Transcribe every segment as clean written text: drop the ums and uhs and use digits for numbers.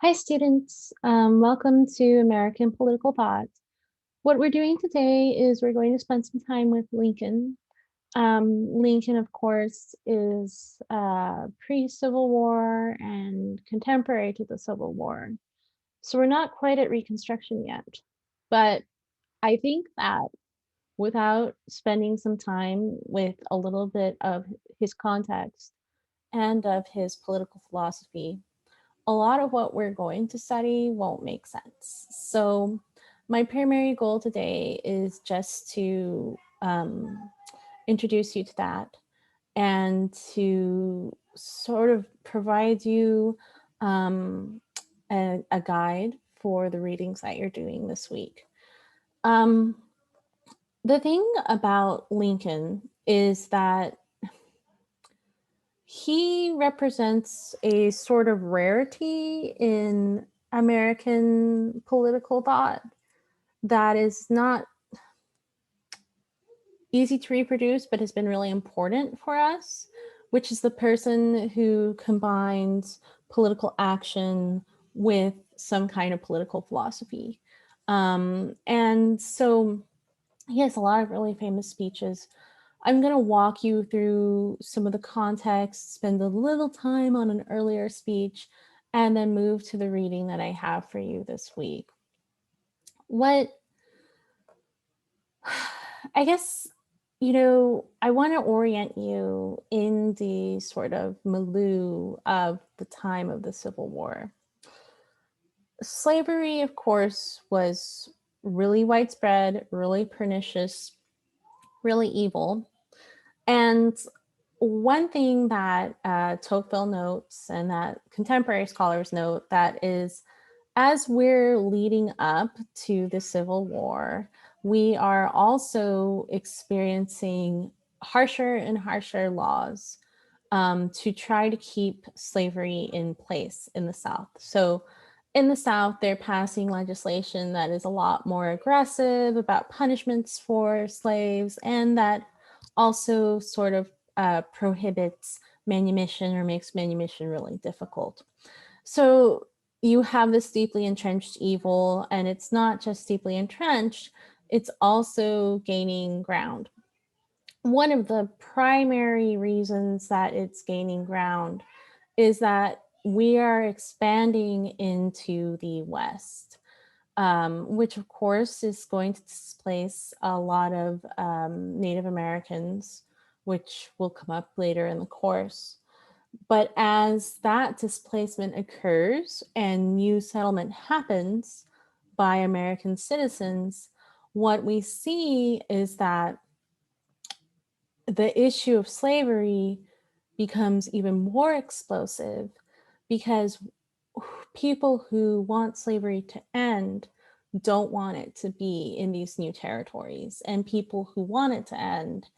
Hi, students. Welcome to American Political Thought. What we're doing today is we're going to spend some time with Lincoln. Lincoln, of course, is pre-Civil War and contemporary to the Civil War. So we're not quite at Reconstruction yet. But I think that without spending some time with a little bit of his context and of his political philosophy, a lot of what we're going to study won't make sense. So my primary goal today is just to introduce you to that and to sort of provide you um, a guide for the readings that you're doing this week. Um, the thing about Lincoln is that he represents a sort of rarity in American political thought that is not easy to reproduce, but has been really important for us, which is the person who combines political action with some kind of political philosophy. And so he has a lot of really famous speeches. I'm going to walk you through some of the context, spend a little time on an earlier speech, and then move to the reading that I have for you this week. What I guess, I want to orient you in the sort of milieu of the time of the Civil War. Slavery, of course, was really widespread, really pernicious, really evil. And one thing that Tocqueville notes and that contemporary scholars note that is, as we're leading up to the Civil War, we are also experiencing harsher and harsher laws to try to keep slavery in place in the South. So in the South, they're passing legislation that is a lot more aggressive about punishments for slaves, and that also sort of prohibits manumission or makes manumission really difficult. So you have this deeply entrenched evil, and it's not just deeply entrenched, it's also gaining ground. One of the primary reasons that it's gaining ground is that we are expanding into the West, which of course is going to displace a lot of Native Americans, which will come up later in the course. But as that displacement occurs and new settlement happens by American citizens, what we see is that the issue of slavery becomes even more explosive because people who want slavery to end don't want it to be in these new territories, and people who want it to end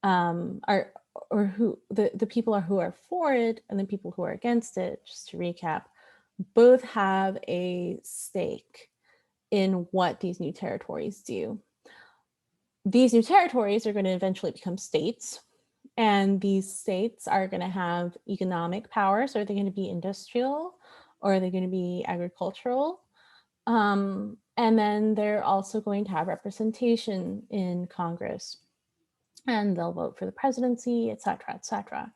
are or who the people are who are for it and the people who are against it, just to recap, both have a stake in what these new territories do. These new territories are going to eventually become states, and these states are going to have economic power. So are they going to be industrial, or are they going to be agricultural? And then they're also going to have representation in Congress, and they'll vote for the presidency, et cetera, et cetera.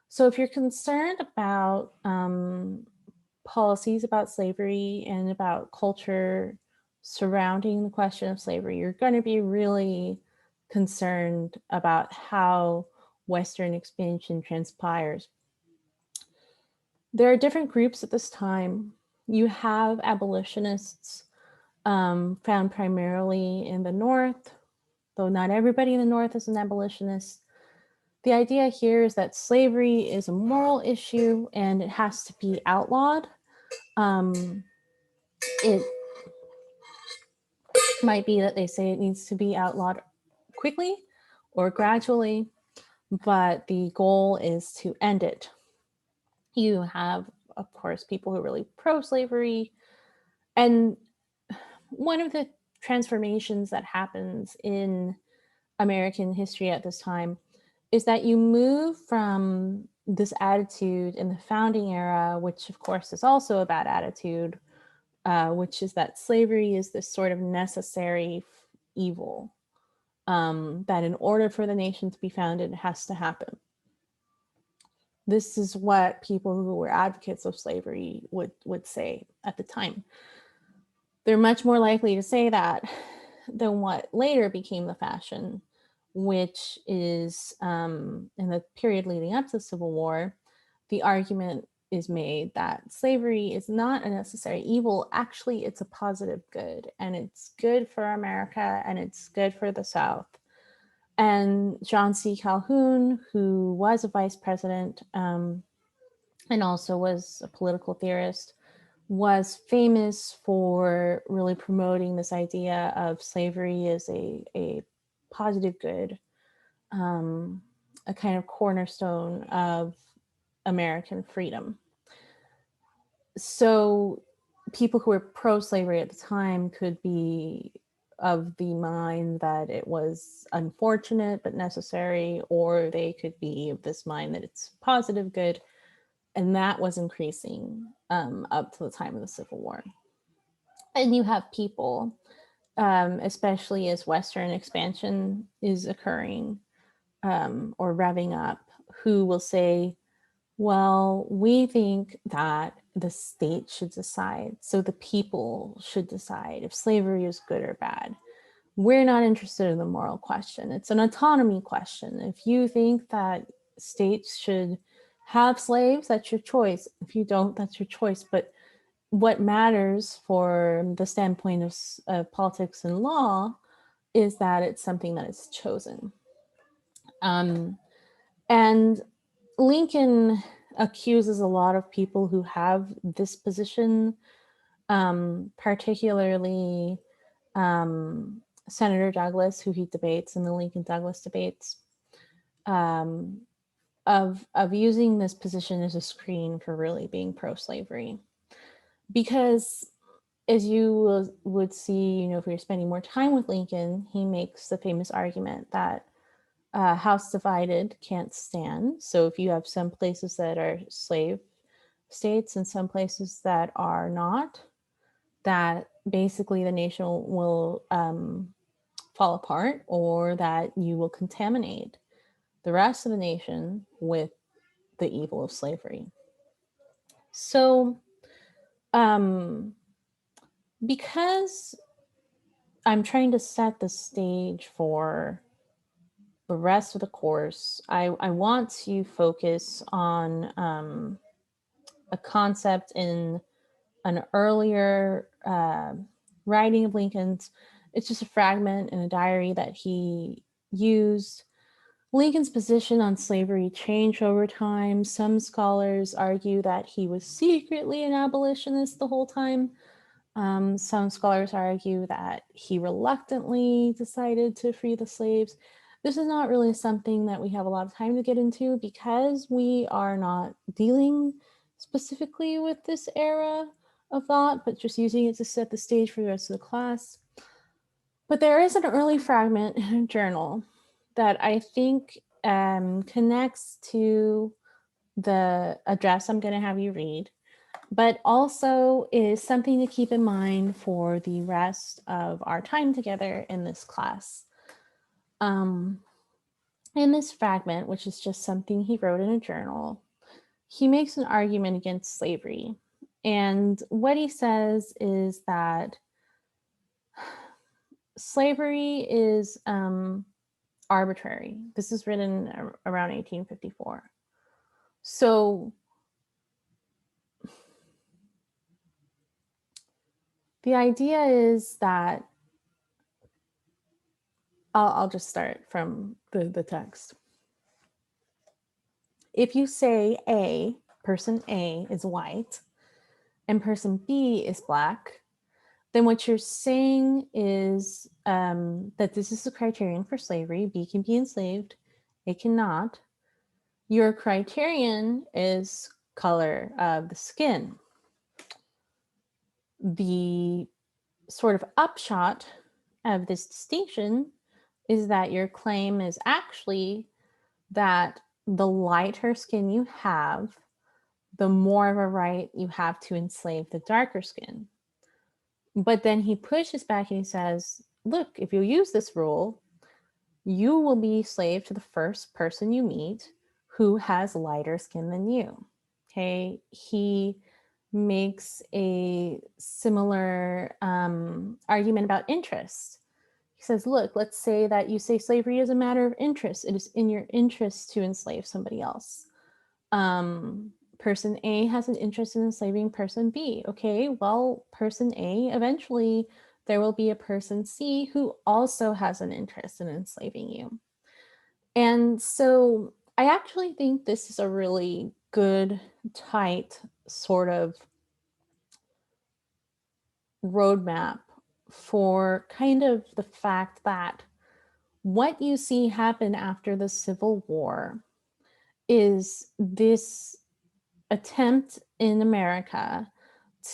So if you're concerned about policies about slavery and about culture surrounding the question of slavery, you're going to be really concerned about how Western expansion transpires. There are different groups at this time. You have abolitionists found primarily in the North, though not everybody in the North is an abolitionist. The idea here is that slavery is a moral issue and it has to be outlawed. It might be that they say it needs to be outlawed quickly or gradually, but the goal is to end it. You have, of course, people who are really pro-slavery. And one of the transformations that happens in American history at this time is that you move from this attitude in the founding era, which of course is also a bad attitude, which is that slavery is this sort of necessary evil, that in order for the nation to be founded, it has to happen. This is what people who were advocates of slavery would say at the time. They're much more likely to say that than what later became the fashion, which is in the period leading up to the Civil War, the argument is made that slavery is not a necessary evil. Actually, it's a positive good, and it's good for America, and it's good for the South. And John C. Calhoun, who was a vice president and also was a political theorist, was famous for really promoting this idea of slavery as a positive good, a kind of cornerstone of American freedom. So people who were pro-slavery at the time could be of the mind that it was unfortunate but necessary, or they could be of this mind that it's positive good. And that was increasing up to the time of the Civil War. And you have people, especially as Western expansion is occurring or revving up, who will say, well, we think that the state should decide. So the people should decide if slavery is good or bad. We're not interested in the moral question. It's an autonomy question. If you think that states should have slaves, that's your choice. If you don't, that's your choice. But what matters for the standpoint of politics and law is that it's something that is chosen. And Lincoln accuses a lot of people who have this position, particularly Senator Douglas, who he debates in the Lincoln-Douglas debates, of using this position as a screen for really being pro-slavery. Because as you would see, if you're spending more time with Lincoln, he makes the famous argument that house divided can't stand. So if you have some places that are slave states and some places that are not, that basically the nation will fall apart, or that you will contaminate the rest of the nation with the evil of slavery. So because I'm trying to set the stage for the rest of the course, I want to focus on a concept in an earlier writing of Lincoln's. It's just a fragment in a diary that he used. Lincoln's position on slavery changed over time. Some scholars argue that he was secretly an abolitionist the whole time. Some scholars argue that he reluctantly decided to free the slaves. This is not really something that we have a lot of time to get into because we are not dealing specifically with this era of thought, but just using it to set the stage for the rest of the class. But there is an early fragment in a journal that I think connects to the address I'm going to have you read, but also is something to keep in mind for the rest of our time together in this class. In this fragment, which is just something he wrote in a journal, he makes an argument against slavery. And what he says is that slavery is arbitrary. This is written around 1854. So the idea is that I'll just start from the text. If you say A, person A is white, and person B is black, then what you're saying is that this is the criterion for slavery. B can be enslaved, A cannot. Your criterion is color of the skin. The sort of upshot of this distinction is that your claim is actually that the lighter skin you have, the more of a right you have to enslave the darker skin. But then he pushes back and he says, look, if you use this rule, you will be slave to the first person you meet who has lighter skin than you. Okay. He makes a similar argument about interest. He says, look, let's say that you say slavery is a matter of interest. It is in your interest to enslave somebody else. Person A has an interest in enslaving person B. Okay, well, person A, eventually there will be a person C who also has an interest in enslaving you. And so I actually think this is a really good, tight sort of roadmap for kind of the fact that what you see happen after the Civil War is this attempt in America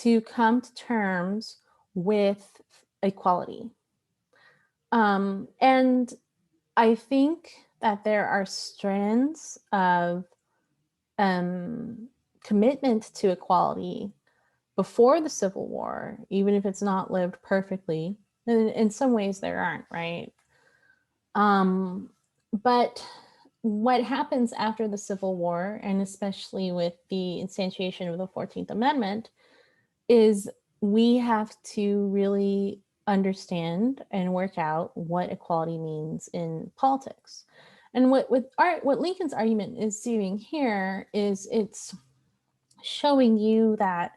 to come to terms with equality. And I think that there are strands of commitment to equality before the Civil War, even if it's not lived perfectly. And in some ways, there aren't, right? But what happens after the Civil War, and especially with the instantiation of the 14th Amendment, is we have to really understand and work out what equality means in politics. And what Lincoln's argument is doing here is it's showing you that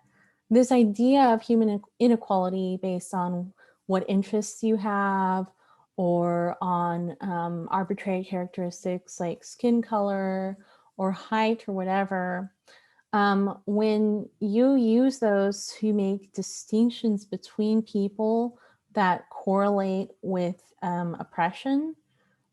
this idea of human inequality based on what interests you have or on arbitrary characteristics like skin color or height or whatever, when you use those to make distinctions between people that correlate with oppression,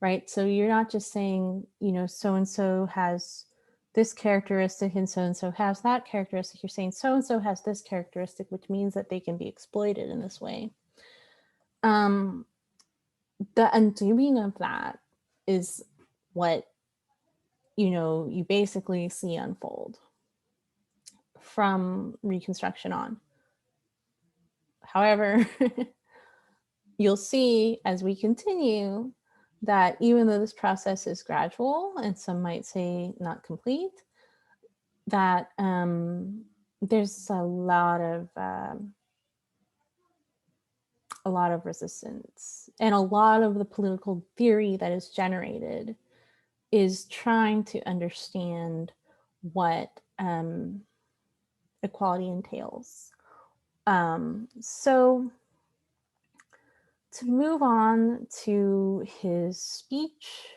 right? So you're not just saying, so-and-so has this characteristic and so has that characteristic. You're saying so-and-so has this characteristic, which means that they can be exploited in this way. The undoing of that is what, you basically see unfold from Reconstruction on. However, you'll see as we continue that even though this process is gradual and some might say not complete, that there's a lot of resistance, and a lot of the political theory that is generated is trying to understand what equality entails. So to move on to his speech,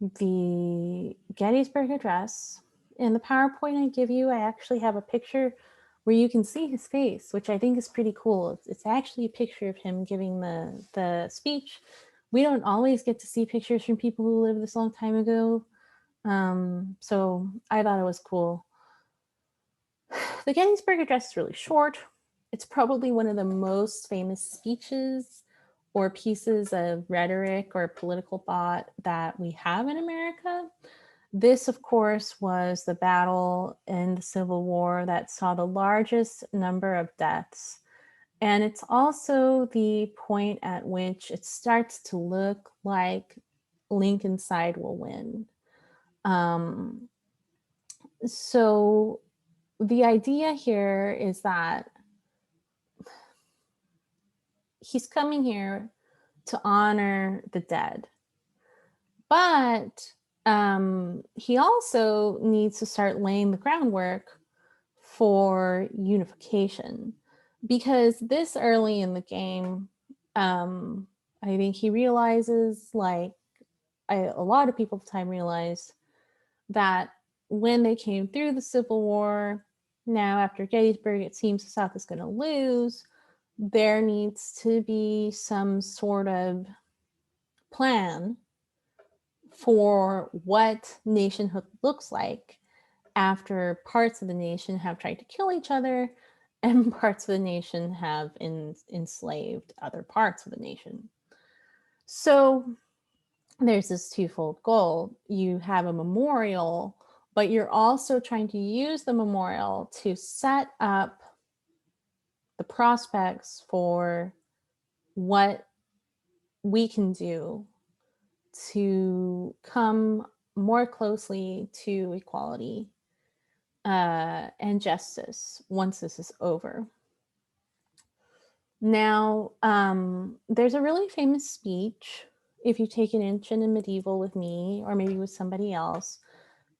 the Gettysburg Address, in the PowerPoint I give you, I actually have a picture where you can see his face, which I think is pretty cool. It's actually a picture of him giving the speech. We don't always get to see pictures from people who lived this long time ago. So I thought it was cool. The Gettysburg Address is really short. It's probably one of the most famous speeches or pieces of rhetoric or political thought that we have in America. This, of course, was the battle in the Civil War that saw the largest number of deaths. And it's also the point at which it starts to look like Lincoln's side will win. So the idea here is that he's coming here to honor the dead. But he also needs to start laying the groundwork for unification, because this early in the game, I think he realizes, like a lot of people at the time realized, that when they came through the Civil War, now after Gettysburg, it seems the South is going to lose. There needs to be some sort of plan for what nationhood looks like after parts of the nation have tried to kill each other and parts of the nation have enslaved other parts of the nation. So there's this twofold goal. You have a memorial, but you're also trying to use the memorial to set up the prospects for what we can do to come more closely to equality and justice once this is over. Now, there's a really famous speech, if you take an ancient and medieval with me, or maybe with somebody else.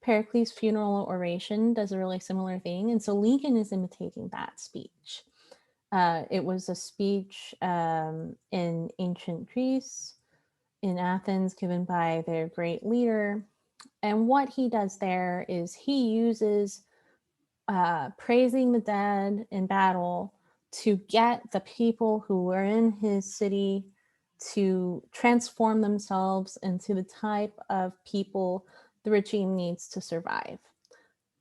Pericles' funeral oration does a really similar thing. And so Lincoln is imitating that speech. It was a speech in ancient Greece, in Athens, given by their great leader. And what he does there is he uses praising the dead in battle to get the people who were in his city to transform themselves into the type of people the regime needs to survive.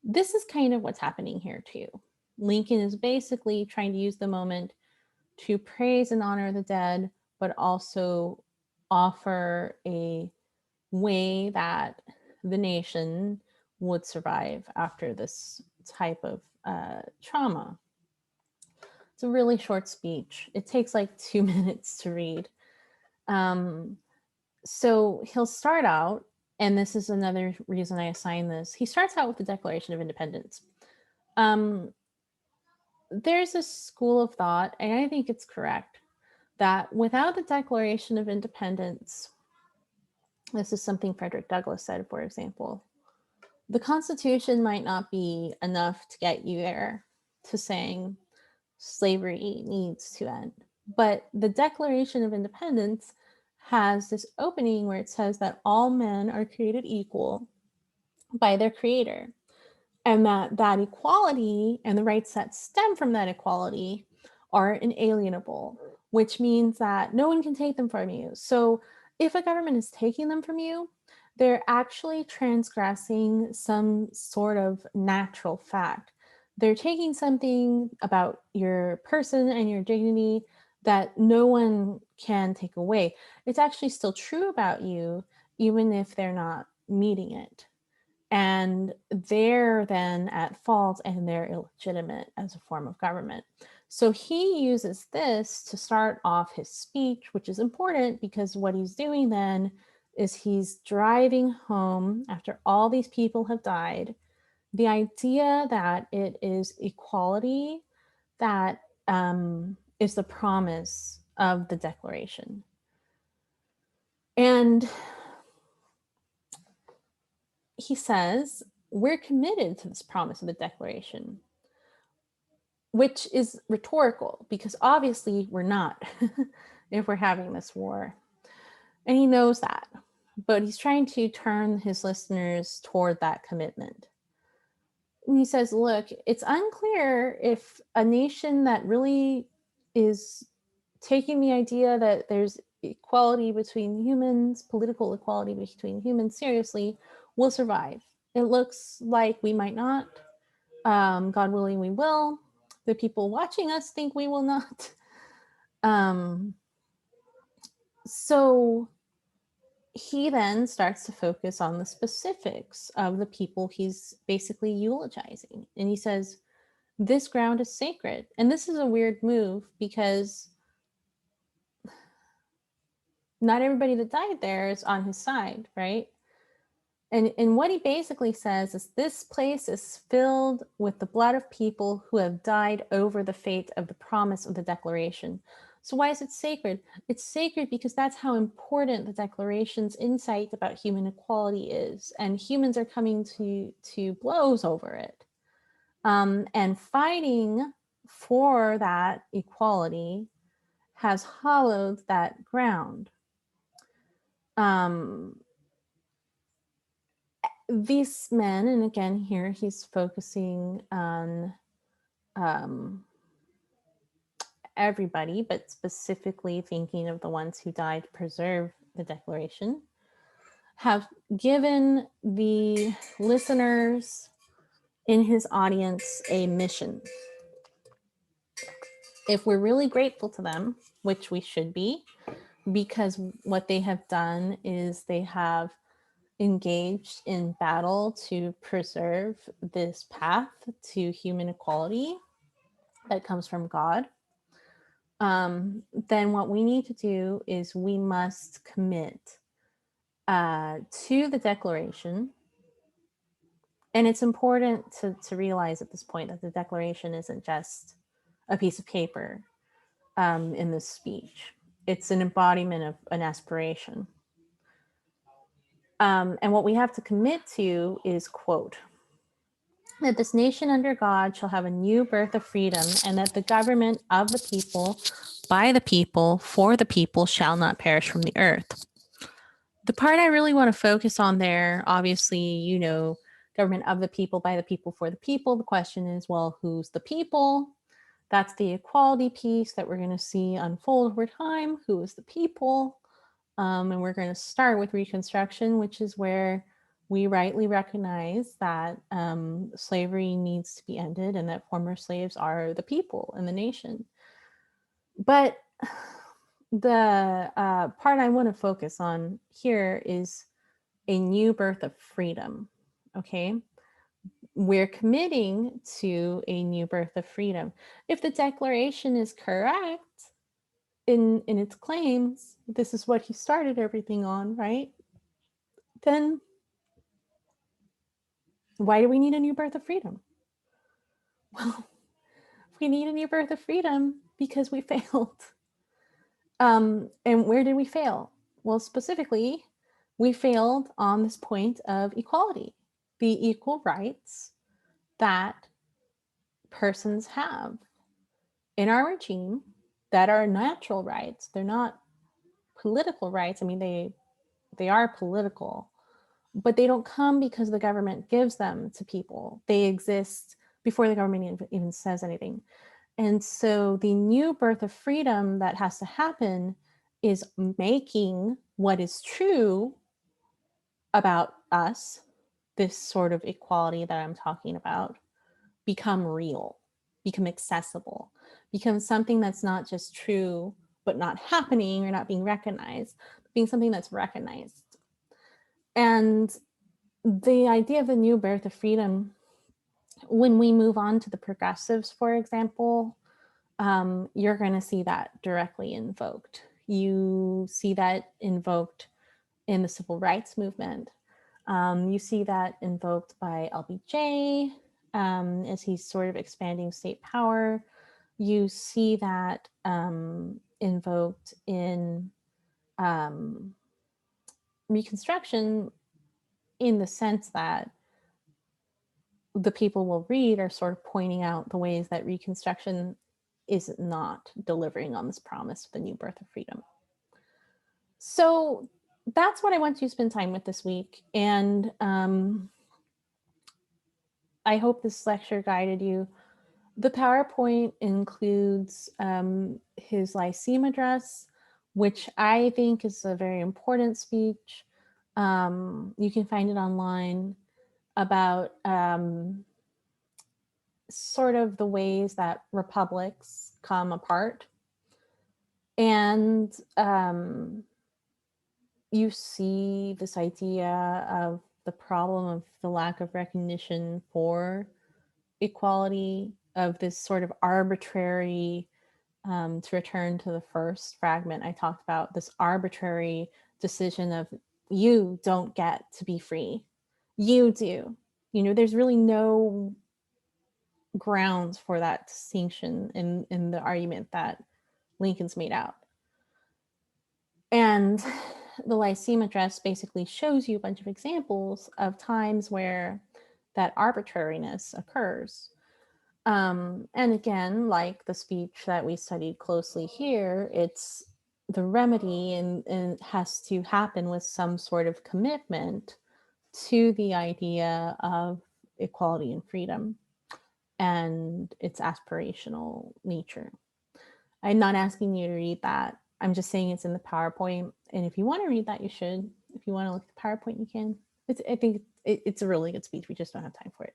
This is kind of what's happening here too. Lincoln is basically trying to use the moment to praise and honor the dead, but also offer a way that the nation would survive after this type of trauma. It's a really short speech. It takes like 2 minutes to read. So he'll start out, and this is another reason I assign this. He starts out with the Declaration of Independence. There's a school of thought, and I think it's correct, that without the Declaration of Independence, this is something Frederick Douglass said, for example, the Constitution might not be enough to get you there to saying slavery needs to end. But the Declaration of Independence has this opening where it says that all men are created equal by their creator, and that equality and the rights that stem from that equality are inalienable, which means that no one can take them from you. So if a government is taking them from you, they're actually transgressing some sort of natural fact. They're taking something about your person and your dignity that no one can take away. It's actually still true about you, even if they're not meeting it. And they're then at fault and they're illegitimate as a form of government. So he uses this to start off his speech, which is important because what he's doing then is he's driving home, after all these people have died, the idea that it is equality that is the promise of the Declaration. And he says, we're committed to this promise of the Declaration, which is rhetorical because obviously we're not if we're having this war. And he knows that, but he's trying to turn his listeners toward that commitment. And he says, look, it's unclear if a nation that really is taking the idea that there's equality between humans, political equality between humans seriously, will survive. It looks like we might not. God willing, we will. The people watching us think we will not. So he then starts to focus on the specifics of the people he's basically eulogizing. And he says, this ground is sacred. And this is a weird move because not everybody that died there is on his side, right? And what he basically says is this place is filled with the blood of people who have died over the fate of the promise of the Declaration. So why is it sacred? It's sacred because that's how important the Declaration's insight about human equality is. And humans are coming to blows over it. And fighting for that equality has hollowed that ground. These men, and again here he's focusing on everybody, but specifically thinking of the ones who died to preserve the Declaration, have given the listeners in his audience a mission. If we're really grateful to them, which we should be, because what they have done is they have engaged in battle to preserve this path to human equality that comes from God, then what we need to do is we must commit to the Declaration. And it's important to realize at this point that the Declaration isn't just a piece of paper in this speech. It's an embodiment of an aspiration. And what we have to commit to is, quote, that this nation under God shall have a new birth of freedom, and that the government of the people, by the people, for the people, shall not perish from the earth. The part I really want to focus on there, obviously, you know, government of the people, by the people, for the people. The question is, well, who's the people? That's the equality piece that we're going to see unfold over time. Who is the people? And we're going to start with Reconstruction, which is where we rightly recognize that slavery needs to be ended and that former slaves are the people and the nation. But the part I want to focus on here is a new birth of freedom. Okay. We're committing to a new birth of freedom. If the Declaration is correct in its claims, this is what he started everything on, right? Then why do we need a new birth of freedom? Well, we need a new birth of freedom because we failed. And where did we fail? Well, specifically, we failed on this point of equality, the equal rights that persons have in our regime that are natural rights. They're not political rights. I mean, they are political, but they don't come because the government gives them to people. They exist before the government even says anything. And so the new birth of freedom that has to happen is making what is true about us, this sort of equality that I'm talking about, become real, become accessible, become something that's not just true, but not happening or not being recognized, being something that's recognized. And the idea of the new birth of freedom, when we move on to the progressives, for example, you're going to see that directly invoked. You see that invoked in the civil rights movement. You see that invoked by LBJ as he's sort of expanding state power. You see that invoked in Reconstruction in the sense that the people will read are sort of pointing out the ways that Reconstruction is not delivering on this promise of the new birth of freedom. So that's what I want to spend time with this week. And I hope this lecture guided you. The PowerPoint includes his Lyceum address, which I think is a very important speech. You can find it online about sort of the ways that republics come apart. And you see this idea of the problem of the lack of recognition for equality, of this sort of arbitrary, to return to the first fragment I talked about, this arbitrary decision of you don't get to be free. You do. You know, there's really no grounds for that distinction in the argument that Lincoln's made out. And the Lyceum address basically shows you a bunch of examples of times where that arbitrariness occurs. And again, like the speech that we studied closely here, it's the remedy and has to happen with some sort of commitment to the idea of equality and freedom and its aspirational nature. I'm not asking you to read that. I'm just saying it's in the PowerPoint. And if you want to read that, you should. If you want to look at the PowerPoint, you can. I think it's a really good speech. We just don't have time for it.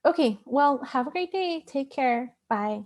Okay, well, have a great day. Take care. Bye.